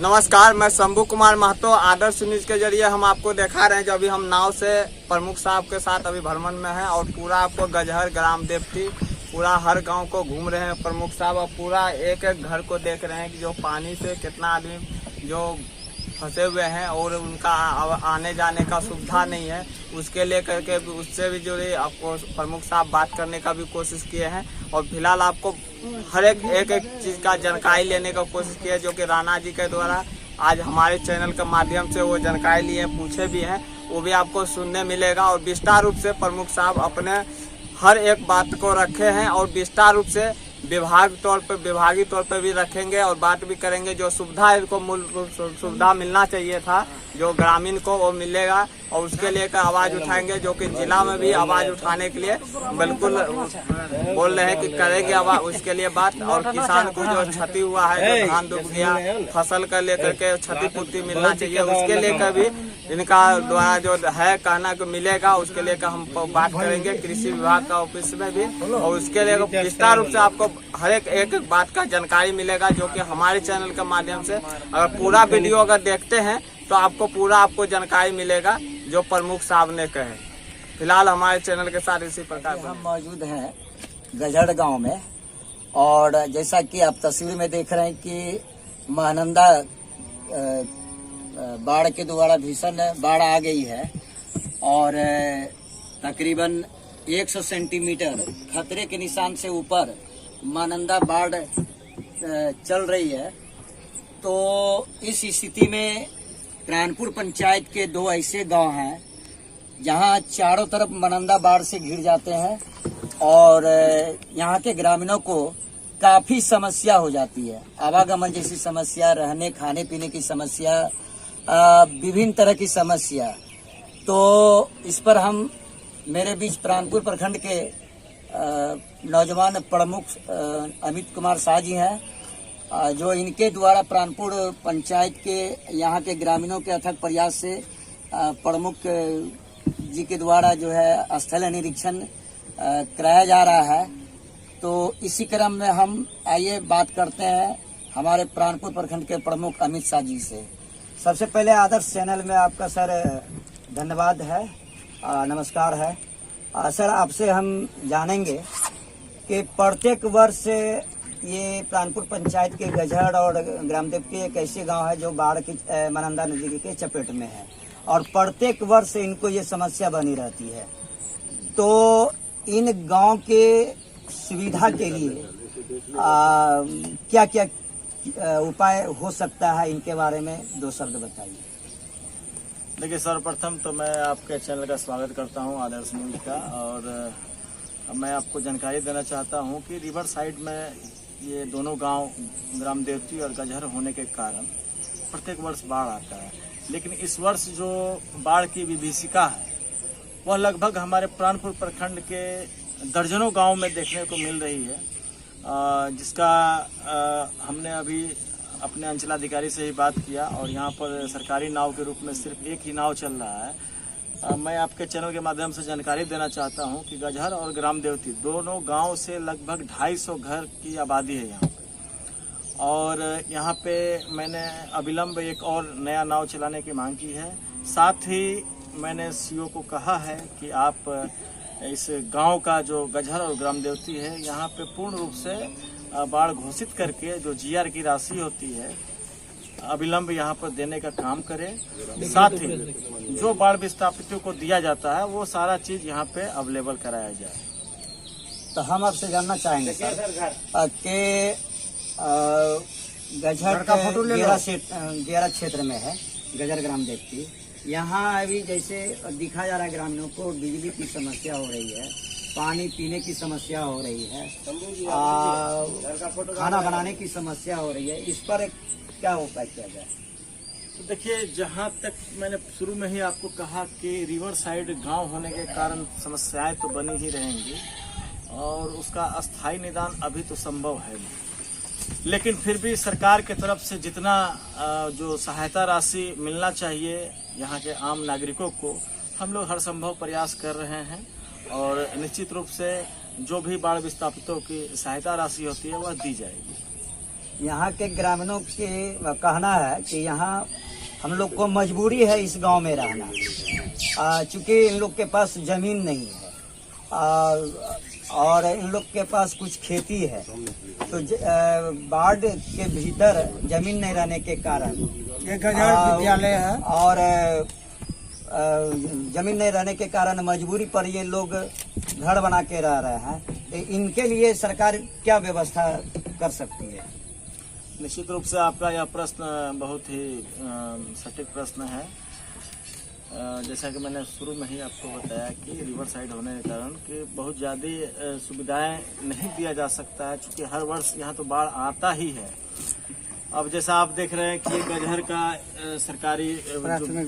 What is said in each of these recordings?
नमस्कार, मैं शंभू कुमार महतो। आदर्श न्यूज के जरिए हम आपको दिखा रहे हैं जो अभी हम नाव से प्रमुख साहब के साथ अभी भ्रमण में हैं और पूरा आपको गजहर ग्राम देवती पूरा हर गांव को घूम रहे हैं प्रमुख साहब और पूरा एक एक घर को देख रहे हैं कि जो पानी से कितना आदमी जो फंसे हुए हैं और उनका आने जाने का सुविधा नहीं है। उसके लिए करके उससे भी जुड़ी आपको प्रमुख साहब बात करने का भी कोशिश किए हैं और फिलहाल आपको हर एक चीज़ का जानकारी लेने का कोशिश की है जो कि राणा जी के द्वारा आज हमारे चैनल के माध्यम से वो जानकारी लिए पूछे भी हैं, वो भी आपको सुनने मिलेगा। और विस्तार रूप से प्रमुख साहब अपने हर एक बात को रखे हैं और विस्तार रूप से विभागीय तौर पर भी रखेंगे और बात भी करेंगे। जो सुविधा इनको मूल सुविधा मिलना चाहिए था जो ग्रामीण को वो मिलेगा और उसके लिए आवाज़ उठाएंगे, जो कि जिला में भी आवाज़ उठाने के लिए बिल्कुल बोल रहे हैं कि करेंगे आवाज़ उसके लिए बात। और किसान को जो क्षति हुआ है, जो धान डूब गया, फसल का लेकर के क्षतिपूर्ति मिलना चाहिए, उसके लेकर भी इनका द्वारा जो है कहना को मिलेगा, उसके लिए हम बात करेंगे कृषि विभाग का ऑफिस में भी। और उसके लिए विस्तार रूप से आपको हर एक बात का जानकारी मिलेगा जो कि हमारे चैनल के माध्यम से अगर पूरा वीडियो अगर देखते हैं तो आपको जानकारी मिलेगा जो प्रमुख साहब ने कहे। फिलहाल हमारे चैनल के साथ इसी प्रकार हम मौजूद हैं गजहर गांव में और जैसा कि आप तस्वीर में देख रहे हैं कि महानंदा बाढ़ के द्वारा भीषण बाढ़ आ गई है और तकरीबन 100 सेंटीमीटर खतरे के निशान से ऊपर महानंदा बाढ़ चल रही है। तो इस स्थिति में प्राणपुर पंचायत के 2 ऐसे गांव हैं जहां चारों तरफ महानंदा बाढ़ से घिर जाते हैं और यहां के ग्रामीणों को काफी समस्या हो जाती है। आवागमन जैसी समस्या, रहने खाने पीने की समस्या, विभिन्न तरह की समस्या। तो इस पर हम मेरे बीच प्राणपुर प्रखंड के नौजवान प्रमुख अमित कुमार शाह जी हैं जो इनके द्वारा प्राणपुर पंचायत के यहाँ के ग्रामीणों के अथक प्रयास से प्रमुख जी के द्वारा जो है स्थल निरीक्षण कराया जा रहा है। तो इसी क्रम में हम आइए बात करते हैं हमारे प्राणपुर प्रखंड के प्रमुख अमित शाह जी से। सबसे पहले आदर्श चैनल में आपका सर धन्यवाद है, नमस्कार है। सर आपसे हम जानेंगे कि प्रत्येक वर्ष ये प्राणपुर पंचायत के गजहर और ग्राम देवती एक ऐसे गांव है जो बाढ़ की महानंदा नदी के चपेट में है और प्रत्येक वर्ष इनको ये समस्या बनी रहती है। तो इन गांव के सुविधा के लिए क्या क्या उपाय हो सकता है, इनके बारे में 2 शब्द बताइए। देखिए, सर्वप्रथम तो मैं आपके चैनल का स्वागत करता हूं आदर्श न्यूज का और मैं आपको जानकारी देना चाहता हूं कि रिवर साइड में ये दोनों गांव ग्राम देवती और गजहर होने के कारण प्रत्येक वर्ष बाढ़ आता है। लेकिन इस वर्ष जो बाढ़ की विभीषिका है वह लगभग हमारे प्राणपुर प्रखंड के दर्जनों गांव में देखने को मिल रही है, जिसका हमने अभी अपने अंचलाधिकारी से ही बात किया और यहाँ पर सरकारी नाव के रूप में सिर्फ एक ही नाव चल रहा है। मैं आपके चैनल के माध्यम से जानकारी देना चाहता हूँ कि गजहर और ग्राम देवती दोनों गांव से लगभग 250 घर की आबादी है यहाँ पे और यहाँ पे मैंने अविलंब एक और नया नाव चलाने की मांग की है। साथ ही मैंने सीओ को कहा है कि आप इस गांव का जो गजहर और ग्राम देवती है यहाँ पे पूर्ण रूप से बाढ़ घोषित करके जो जीआर की राशि होती है अविलंब यहाँ पर देने का काम करें। साथ ही जो बाढ़ विस्थापितों को दिया जाता है वो सारा चीज यहाँ पे अवेलेबल कराया जाए। तो हम आपसे जानना चाहेंगे सर कि गजहर गेरा क्षेत्र में है गजहर ग्राम देवती, यहाँ अभी जैसे दिखा जा रहा है ग्रामीणों को बिजली की समस्या हो रही है, पानी पीने की समस्या हो रही है, खाना बनाने की समस्या हो रही है। इस पर क्या उपाय किया जाए? तो देखिए, जहाँ तक मैंने शुरू में ही आपको कहा कि रिवर साइड गांव होने के कारण समस्याएं तो बनी ही रहेंगी और उसका अस्थायी निदान अभी तो संभव है नहीं। लेकिन फिर भी सरकार की तरफ से जितना जो सहायता राशि मिलना चाहिए यहाँ के आम नागरिकों को, हम लोग हर संभव प्रयास कर रहे हैं और निश्चित रूप से जो भी बाढ़ विस्थापितों की सहायता राशि होती है वह दी जाएगी। यहाँ के ग्रामीणों के कहना है कि यहाँ हम लोग को मजबूरी है इस गांव में रहना, चूँकि इन लोग के पास जमीन नहीं है और इन लोग के पास कुछ खेती है, तो बाढ़ के भीतर जमीन नहीं रहने के कारण ये गजहर विद्यालय है और जमीन नहीं रहने के कारण मजबूरी पर ये लोग घर बना के रह रहे हैं। तो इनके लिए सरकार क्या व्यवस्था कर सकती है? निश्चित रूप से आपका यह प्रश्न बहुत ही सटीक प्रश्न है। जैसा कि मैंने शुरू में ही आपको बताया कि रिवर साइड होने के कारण कि बहुत ज़्यादा सुविधाएं नहीं दिया जा सकता है, क्योंकि हर वर्ष यहाँ तो बाढ़ आता ही है। अब जैसा आप देख रहे हैं कि ये गजहर का सरकारी प्राथमिक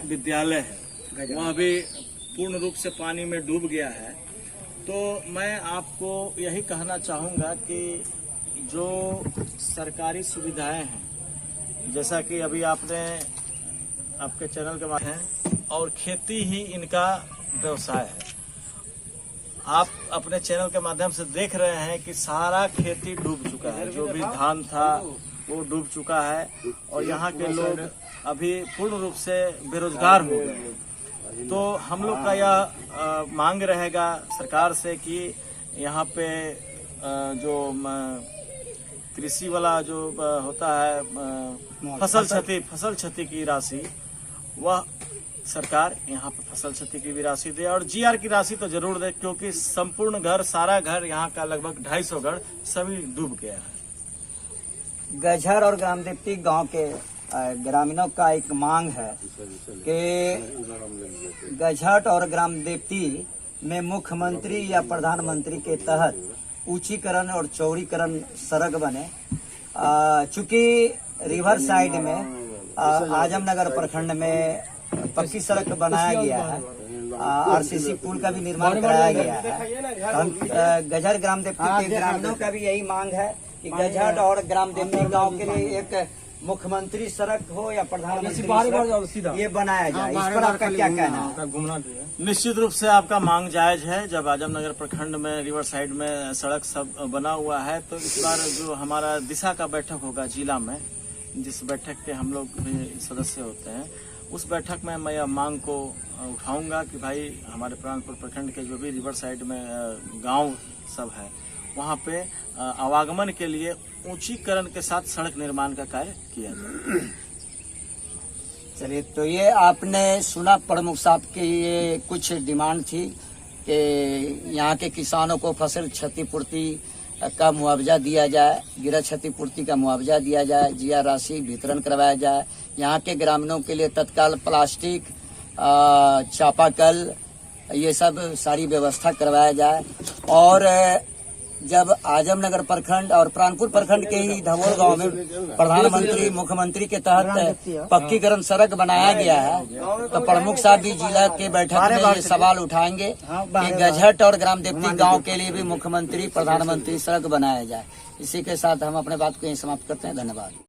विद्यालय है, वह भी पूर्ण रूप से पानी में डूब गया है। तो मैं आपको यही कहना चाहूँगा कि जो सरकारी सुविधाएं हैं, जैसा कि अभी आपने आपके चैनल के माध्यम है और खेती ही इनका व्यवसाय है। आप अपने चैनल के माध्यम से देख रहे हैं कि सारा खेती डूब चुका है, जो भी धान था वो डूब चुका है और यहाँ के लोग अभी पूर्ण रूप से बेरोजगार हो गए। तो हम लोग का यह मांग रहेगा सरकार से कि यहाँ पे जो कृषि वाला जो होता है फसल क्षति की राशि, वह सरकार यहाँ पे फसल क्षति की भी राशि दे और जीआर की राशि तो जरूर दे, क्योंकि संपूर्ण घर, सारा घर यहाँ का लगभग 250 घर सभी डूब गया है। गजहर और ग्रामदेवती गांव के ग्रामीणों का एक मांग है कि गजहर और ग्रामदेवती में मुख्यमंत्री या प्रधानमंत्री के तहत ऊंचीकरण और चौड़ीकरण सड़क बने। चूंकि रिवर साइड में आजमनगर प्रखंड में पक्की सड़क बनाया गया है, आरसीसी पुल का भी निर्माण कराया गया है। हम गजहर ग्रामदेवती के ग्रामीणों का भी यही मांग है कि गजहर और ग्रामदेवती गांव के लिए एक मुख्यमंत्री सड़क हो या प्रधानमंत्री सड़क ये बनाया जाए। इस पर आपका क्या कहना है? निश्चित रूप से आपका मांग जायज है। जब आजमनगर प्रखंड में रिवर साइड में सड़क सब बना हुआ है, तो इस बार जो हमारा दिशा का बैठक होगा जिला में, जिस बैठक के हम लोग भी सदस्य होते हैं, उस बैठक में मैं यह मांग को उठाऊंगा कि भाई हमारे प्राणपुर प्रखंड के जो भी रिवर साइड में गांव सब है, वहां पे आवागमन के लिए ऊंचीकरण के साथ सड़क निर्माण का कार्य किया जाए। चलिए, तो ये आपने सुना प्रमुख साहब की ये कुछ डिमांड थी कि यहाँ के किसानों को फसल क्षतिपूर्ति का मुआवजा दिया जाए, गिरह क्षतिपूर्ति का मुआवजा दिया जाए, जीआर राशि वितरण करवाया जाए। यहाँ के ग्रामीणों के लिए तत्काल प्लास्टिक, चापाकल, ये सब सारी व्यवस्था करवाया जाए। और जब आजमनगर प्रखंड और प्राणपुर प्रखंड के ही धवोल गांव में प्रधानमंत्री मुख्यमंत्री के तहत पक्कीकरण सड़क बनाया गया है, तो प्रमुख साहब भी जिला के बैठक में ये सवाल उठाएंगे कि गजहट और ग्रामदेवती गांव के लिए भी मुख्यमंत्री प्रधानमंत्री सड़क बनाया जाए। इसी के साथ हम अपने बात को यहीं समाप्त करते हैं। धन्यवाद।